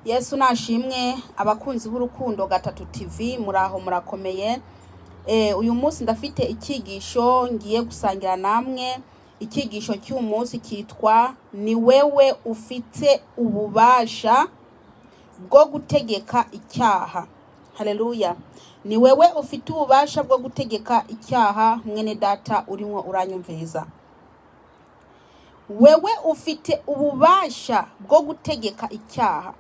Yesu ashimwe abakunzi b'Urukundo gatatu TV muraho murakomeye. Uyu munsi ndafite icyigisho ngiye gusangira namwe. Icyigisho cy'uyu munsi kitwa ni wewe ufite ububasha bwo gutegeka icyaha. Haleluya. Ni wewe ufite ububasha bwo gutegeka icyaha, mwene data urimo uranyumviriza. Wewe ufite ububasha bwo gutegeka icyaha,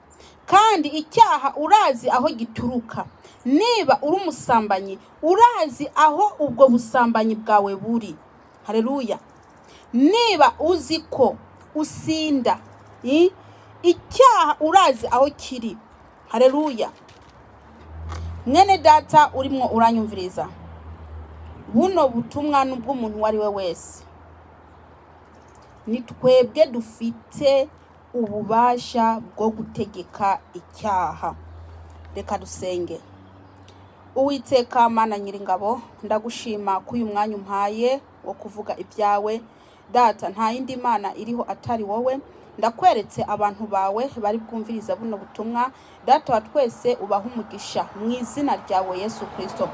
kandi icyaha urazi aho gituruka. Niba uri umusambanyi urazi aho ubwo busambanyi bwawe buri. Haleluya. Niba uzi ko usinda, icyaha urazi aho kiri. Haleluya. Mwene data urimo uranyumviriza, buno butumwa n'ubw'umuntu wari we wese. Ni twebwe dufite ububasha bwo gutegeka icyaha. Reka dusenge. Uwiteka Mana Nyiringabo, ndagushima ko uyu mwanya umpaye wo kuvuga ibyawe. Data, nta yindi mana iriho atari wowe. Ndakweretse abantu bawe bari bwumviriza buno butumwa. Data wa twese ubaha umugisha mu izina ryawe Yesu Kristo.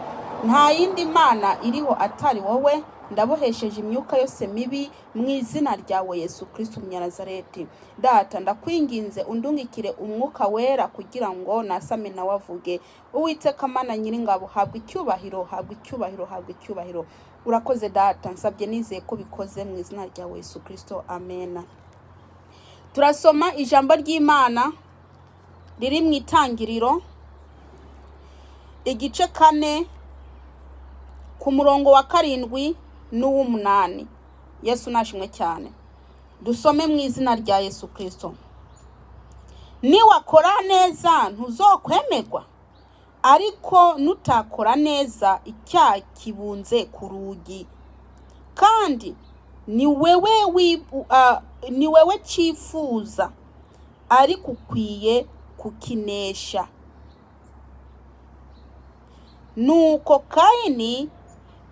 Nta yindi mana iriho atari wowe. Ndabohesheje imyuka yose mibi mu izina ryawe Yesu Kristo Umunyanazareti. Data, ndakwinginze undungikire umwuka wera kugira ngo nasame nawe avuge. Uwiteka Mana Nyiringabo, habwa icyubahiro, habwa icyubahiro, habwa icyubahiro. Urakoze Data, nsabye nizeye ko bikoze mu izina ryawe Yesu Kristo. Amen. Turasoma ijambo ry'Imana riri mu Itangiriro igice 4 ku murongo wa 7 n'uw'8. Yesu ashimwe cyane. Dusome mu izina rya Yesu Kristo. Niwakora neza ntuzokwemerwa, ariko nutakora neza icyaha kibunze ku rugi, kandi ni wewe cyifuza, ariko ukwiye kukinesha. Nuko Kayini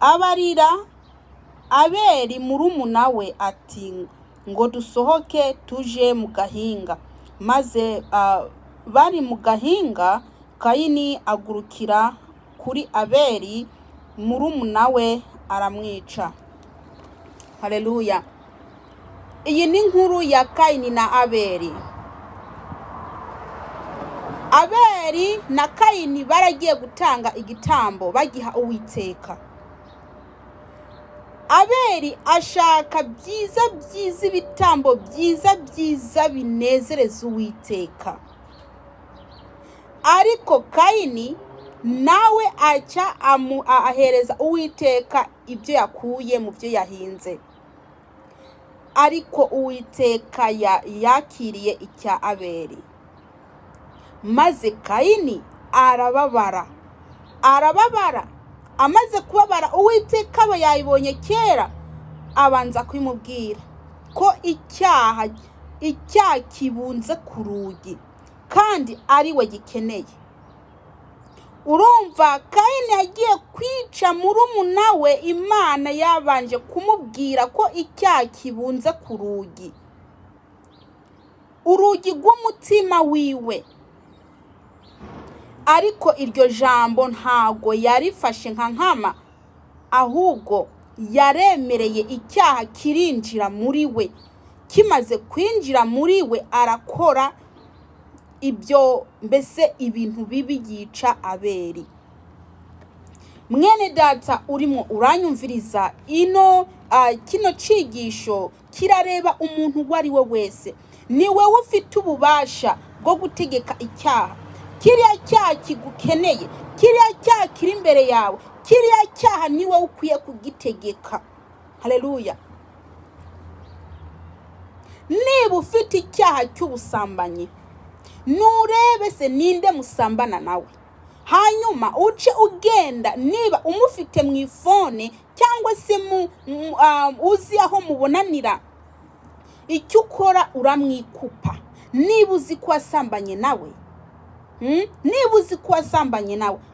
abarira Abeli murumuna we ati, ngo dusohoke tuje mu gahinga. Maze bari mu gahinga, Kayini agurukira kuri Abeli murumuna we aramwica. Haleluya. Iyi ni inkuru ya Kayini na Abeli. Abeli na Kayini baragiye gutanga igitambo bagiha Uwiteka. Abeli ashaka byiza ibitambo byiza binezereza Uwiteka. Ariko Kayini nawe aca ahereza Uwiteka ibyo yakuye mu byo yahinze. Ariko Uwiteka yakiriye icya Abeli. Maze Kayini arababara. Amaze kubabara, Uwiteka aba yayibonye kera, abanza kwimubwira ko icyaha kibunze ku rugi, kandi ari we gikeneye. Urumva, Kayini yagiye kwica murumuna we, Imana yabanje kumubwira ko icyaha kibunze ku rugi, urugi rw'umutima wiwe. Ariko iryo jambo ntago yarifashe nka nkama, ahubwo yaremereye icyaha kirinjira muri we. Kimaze kwinjira muri we, arakora ibyo, mbese ibintu bibi, yica Abeli. Mwene data urimo uranyumviriza, kino cyigisho kirareba umuntu wari we wese. Ni wewe ufite ububasha bwo gutegeka icyaha. Kiriya cyaha kigukeneye, kiriya cyaha kiri imbere yawe, kiriya cyaha ni wowe ukwiye kugitegeka. Haleluya. Niba ufite icyaha cy'ubusambanyi, nurebe se ninde musambana nawe, hanyuma uce ugenda. Niba umufite mu ifone cyangwa se uzi aho mubonanira, icyo ukora uramwikupa. Niba uzi ko wasambanye nawe,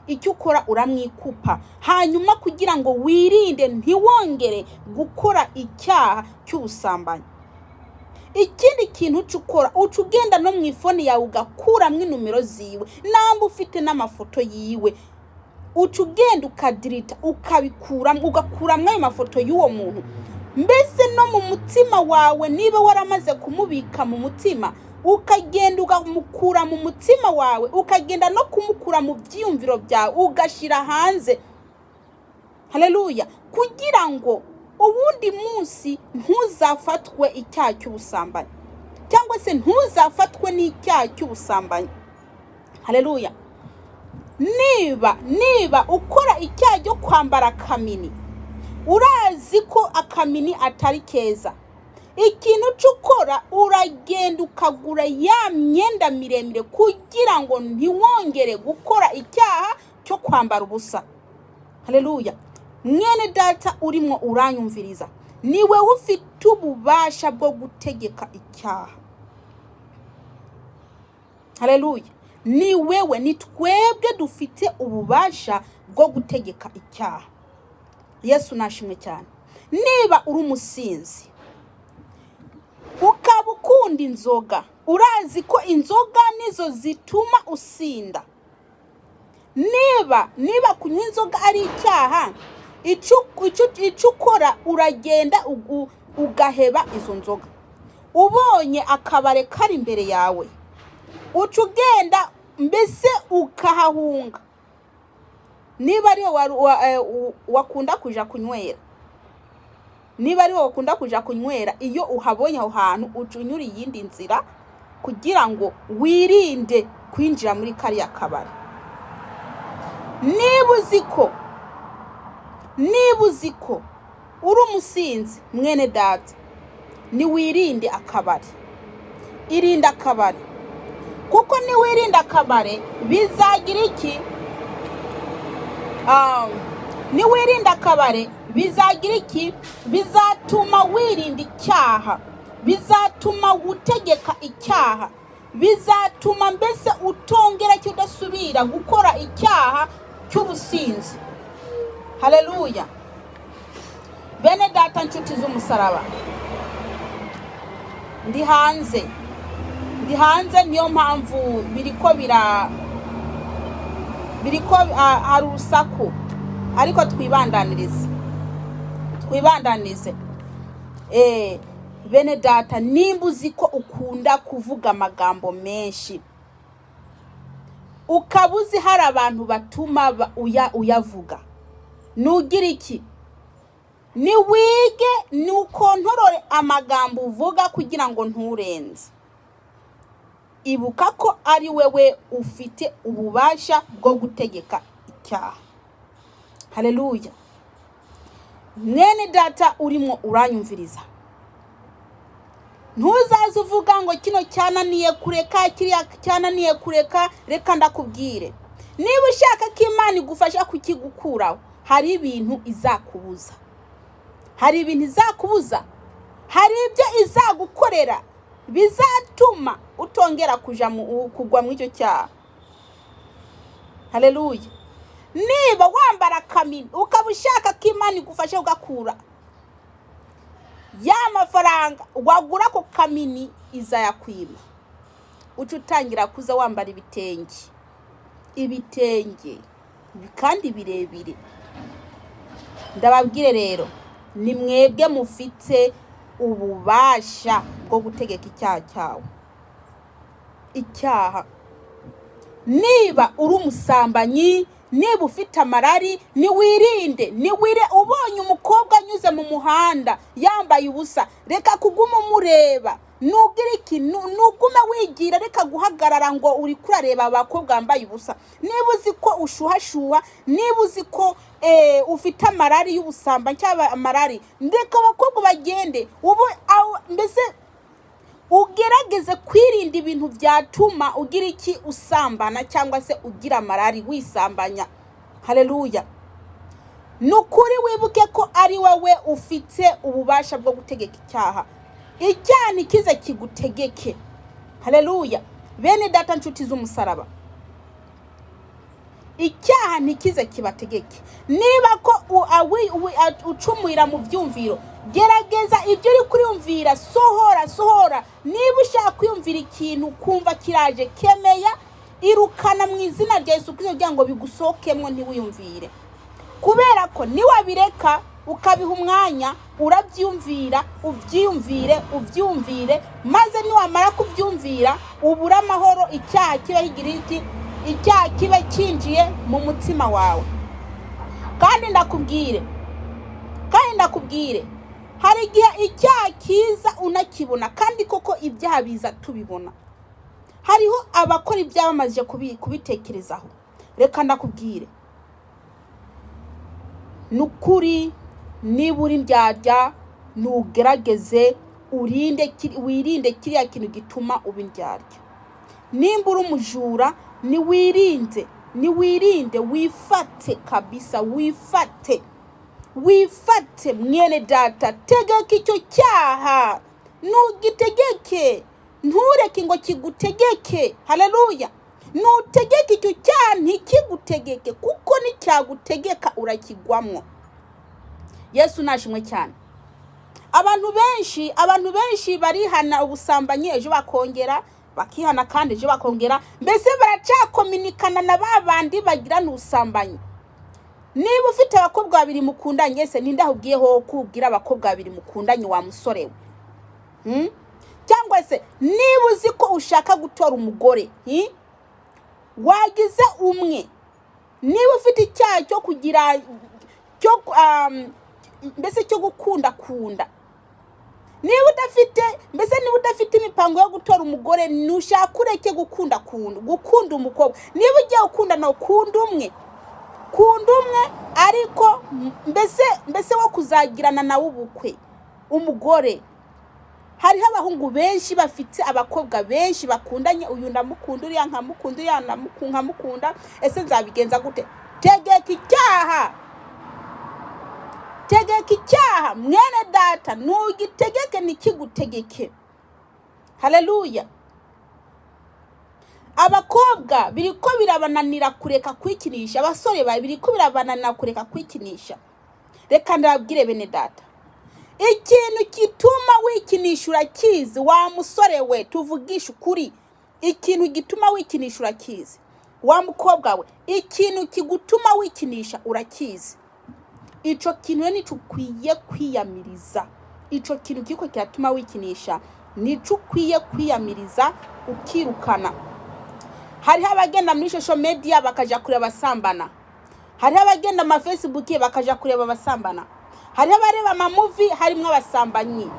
icyo ukora uramwikupa, hanyuma kugira ngo wirinde ntiwongere gukora icyaha cy'ubusambanyi. ikindi kintu cyukora ucugenda no mu ifone yawe ugakuramwe numero ziwe namba ufite n'amafoto yiwe ucugenda ukadirita ukabikuramwe ugakuramwe ayo mafoto y'uwo muntu mbese no mu mutima wawe niba waramaze kumubika mu mutima ukagenda ugamukura mu mutima wawe ukagenda no kumukura mu byiyumviro byawe ugashira hanze. Haleluya. Kugira ngo ubundi munsi ntuzafatwe icyaha cy'ubusambanyi cyangwa se ntuzafatwe n'icyaha cy'ubusambanyi. Haleluya. Niba ukora icyaha cyo kwambara akamini urazi ko akamini atari keza, ikintu cyukora uragenda ukagura ya myenda miremire kugira ngo ntiwongere gukora icyaha cyo kwambara ubusa. Haleluya. Mwene data urimo uranyumviriza, niwe ufite ububasha bwo gutegeka icyaha. Haleluya. Ni wewe, ni twebwe dufite ububasha bwo gutegeka icyaha. Yesu nashimwe cyane. Niba uri umusinzi ukaba ukunda inzoga, urazi ko inzoga nizo zituma usinda. Niba kunywa inzoga ari icyaha, icukora uragenda ugaheba izo nzoga. Ubonye akabare kari imbere yawe ucugenda mbese ukahahunga. Niba ari wakunda kuja kunywera, niba ari wakunda kuja kunywera, iyo uhabonye aho hantu ucunyura iyindi nzira kugira ngo wirinde kwinjira muri kariya kabari. Niba uzi ko uri umusinzi mwene data, ni wirinde akabari. Irinde akabari, kuko ni wirinde akabari bizagira iki? Ni wirinde akabari bizagira iki? Bizatuma wirinda icyaha, bizatuma gutegeka icyaha, bizatuma mbese utongera kudasubira gukora icyaha cy'ubusinzi. Haleluya. Bene data nshuti z'umusaraba, ndi hanze niyo mpamvu biriko hari urusaku, ariko twibandanize. Bene data, nimba uzi ko ukunda kuvuga amagambo menshi, ukabuzi hari abantu batuma uyavuga, nugira iki? Ni wige nukontorore amagambo uvuga kugira ngo nturenze. Ibuka ko ari wewe ufite ububasha bwo gutegeka icyaha. Haleluya. Mwene data urimo uranyumviriza, ntuzaze uvuga ngo kino cyananiye kureka, kiriya cyananiye kureka. Reka ndakubwire, niba ushaka ko Imana igufasha kukigukuraho, hari ibintu izakubuza, hari ibyo izagukorera bizatuma utongera kugwa mu icyo cyaha. Haleluya. Niba wambara akamini ukaba ushaka ko Imana igufasha ugakura, ya mafaranga wagura ko kamini izayakwima. Utangira kuza wambara ibitenge kandi birebire. Ndababwire rero, ni mwebwe mufite ububasha bwo gutegeka icyaha cyawe. Icyaha, niba uri umusambanyi, niba ufite amarari, niwirinde. Ubonye umukobwa anyuze mu muhanda yambaye ubusa, reka kuguma umureba. Nugira iki? Nugume wigira, reka guhagarara ngo uri kurareba abakobwa bambaye ubusa. Niba uzi ko ushuhashuha, niba uzi ko ufite amarari y'ubusambanyi cyangwa amarari, ndeka abakobwa bagende. Mbese ugerageze kwirinda ibintu byatuma ugira iki? Usambana cyangwa se ugira amarari wisambanya. Haleluya. Nukuri wibuke ko ari wowe ufite ububasha bwo gutegeka icyaha. Icyaha nikize kigutegeke. Haleluya. Bene data nshuti z'umusaraba, icyaha nikize kibategeke. Niba ko ucumurira mu byumviro, gerageza ibyo uri kuriyumvira, sohora. Niba ushaka kwiyumvira ikintu kumva kiraje, kemeya, irukana mu izina rya Yesu Kristo kugira ngo bigusohokemwo ntiwiyumvire. Kubera ko niwabireka ukabiha umwanya, urabyumvira, ubyumvire, maze niwamara kubyumvira ubura amahoro, icyaha kiba kinjiye mu mutima wawe. Kandi ndakubwire hari igihe icyaha kiza unakibona, kandi koko ibyaha biza tubibona. Hariho abakora ibyaha bamaze kubitekerezaho. Reka ndakubwire, nukuri niba uri indyarya nugerageze wirinde kiriya kintu gituma uba indyarya. Nimba uri umujura niwirinde, wifate kabisa, wifate mwene data, tegeka icyo cyaha, nugitegeke, ntureke ngo kigutegeke. Haleluya. Nutegeke icyo cyaha ntikigutegeke, kuko nicyagutegeka urakigwamwo. Yesu nashimwe cyane. Abantu benshi barihana ubusambanyi, ejo bakongera bakihana, kandi ejo bakongera, mbese baracakominikana na babandi bagira n'ubusambanyi. Niba ufite abakobwa babiri mukundanye, ese ninde ahubwiyeho kugira abakobwa babiri mukundanye wa musore we? Cyangwa se niba uzi ko ushaka gutora umugore, wagize umwe. Niba ufite icyaha cyo kugira mbese cyo gukunda, niba udafite imipango yo gutora umugore, nushaka ureke gukunda umukobwa. Niba ugiye gukunda no kunda umwe, ariko mbese wo kuzagirana nawe ubukwe, umugore. Hariho abahungu benshi bafite abakobwa benshi bakundanye, uyu ndamukunda, uriya nkamukunda, uriya nkamukunda, ese nzabigenza gute? Tegeka icyaha mwene data, nugitegeke nikigutegeke. Haleluya. Abakobwa biriko birabananira kureka kwikinisha, abasore biriko birabananira kureka kwikinisha. Reka ndababwire bene data, ikintu kituma wikinisha urakizi. Wa musore we, tuvugisha ukuri, ikintu gituma wikinisha urakizi. Wa mukobwa we, ikintu kigutuma wikinisha urakizi. Ico kintu nico ukwiye kwiyamiriza. Ico kintu kiko kiratuma wikinisha nico ukwiye kwiyamiriza, ukirukana. Hariho abagenda muri social media bakaja kureba abasambana. Hariho abagenda mu Facebook bakaja kureba abasambana. Hariho abareba ama movie harimo abasambanyi.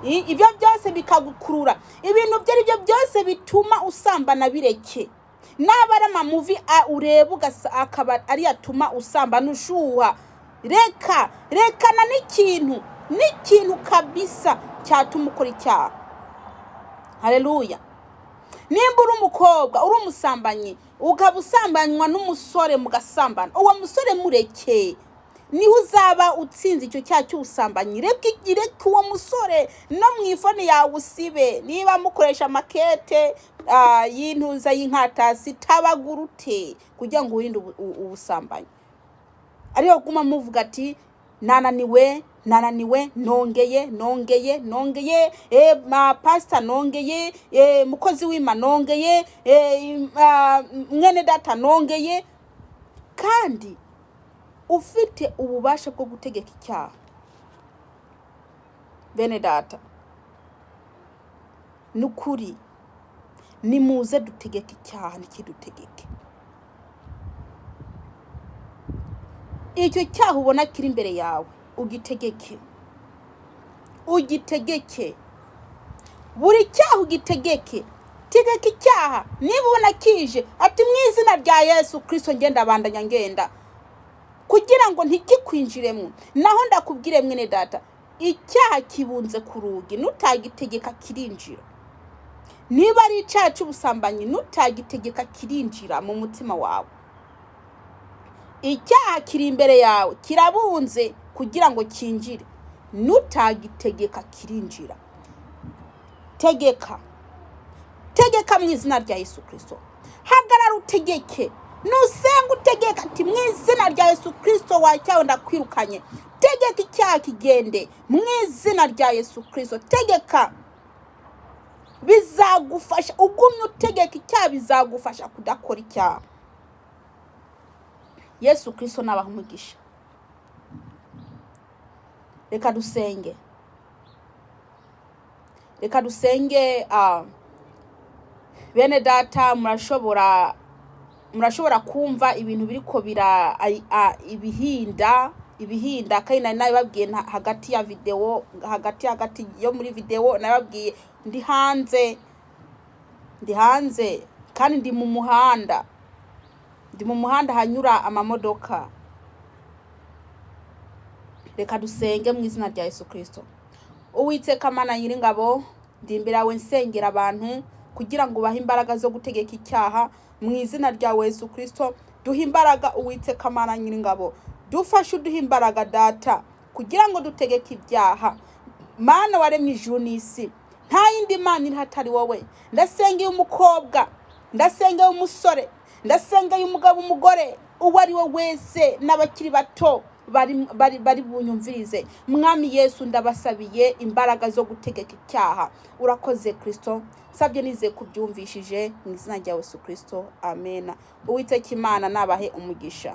Ibyo byose bikagukurura. Ibintu byose bituma usambana bireke. Nabara ama movie ureba akaba ari yatuma usambana ushuha. Rekana n'ikintu kabisa cyatuma ukora icyaha. Haleluya. Nimba uri umukobwa, uri umusambanyi, ukabusambanywa n'umusore mugasambana, uwo musore mureke. Niho uzaba utsinze icyo cyaha cy'ubusambanyi. Reka uwo musore no mu ifone yawe usibe. Niba mukoresha makete y'intuza y'inkatasi, tabagurute kugira ngo wirinde ubusambanyi. Ariyo guma muvuga ati nananiwe, nongeye, pastor nongeye, mukozi w'Imana nongeye, mwene data nongeye. Kandi ufite ububasha bwo gutegeka icyaha. Bene data, nukuri nimuze dutegeka icyaha nikidutegeke. Icyo cyaha ubona kiri imbere yawe ugitegeke. Buri cyaha ugitegeke. Tegeka icyaha. Niba ubona kije ati mu izina rya Yesu Kristo ngenda kugira ngo ntigikwinjiremo. Naho ndakubwire mwene data, icyaha kibunze ku rugi, nutagitegeka kirinjira. Niba ari icyaha cy'ubusambanyi, nutagitegeka kirinjira mu mutima wawe. Icyaha kiri imbere yawe, kirabunze kugira ngo kinjire. Nutagitegeka kirinjira. Tegeka mu izina rya Yesu Kristo. Hagarara utegeke. nusenga utegeka ati mu izina rya Yesu Kristo wacyawe ndakwirukanye, tegeka icyaha kigende mu izina rya Yesu Kristo, tegeka. Bizagufasha, ugumye utegeka icyaha bizagufasha kudakora icyaha. Yesu Kristo nabaha umugisha. Reka dusenge. Bene data, murashobora kumva ibintu biriko bira ibihinda kandi nababwiye hagati ya video, hagati yo muri video nababwiye ndi hanze kandi ndi mu muhanda hanyura amamodoka. Reka dusenge mu izina rya Yesu Kristo. Uwiteka Mana Nyiringabo, ndi imbere yawe nsengera abantu kugira ngo bahe imbaraga zo gutegeka icyaha mu izina rya Yesu Kristo. Duhe imbaraga Uwiteka Mana Nyiringabo, dufashe uduhe imbaraga Data kugira ngo dutegeke ibyaha. Mana waremye ijuru n'isi, nta yindi mana iri hatari wowe. Ndasengeye umukobwa, ndasengeye umusore, ndasengeye umugabo, umugore, uwo ari we wese n'abakiri bato bari bunyumvirize. Mwami Yesu, ndabasabiye imbaraga zo gutegeka icyaha. Urakoze Kristo, sabye nize kubyumvishije mu izina rya Yesu Kristo, amen. Uwiteka Imana nabahe umugisha.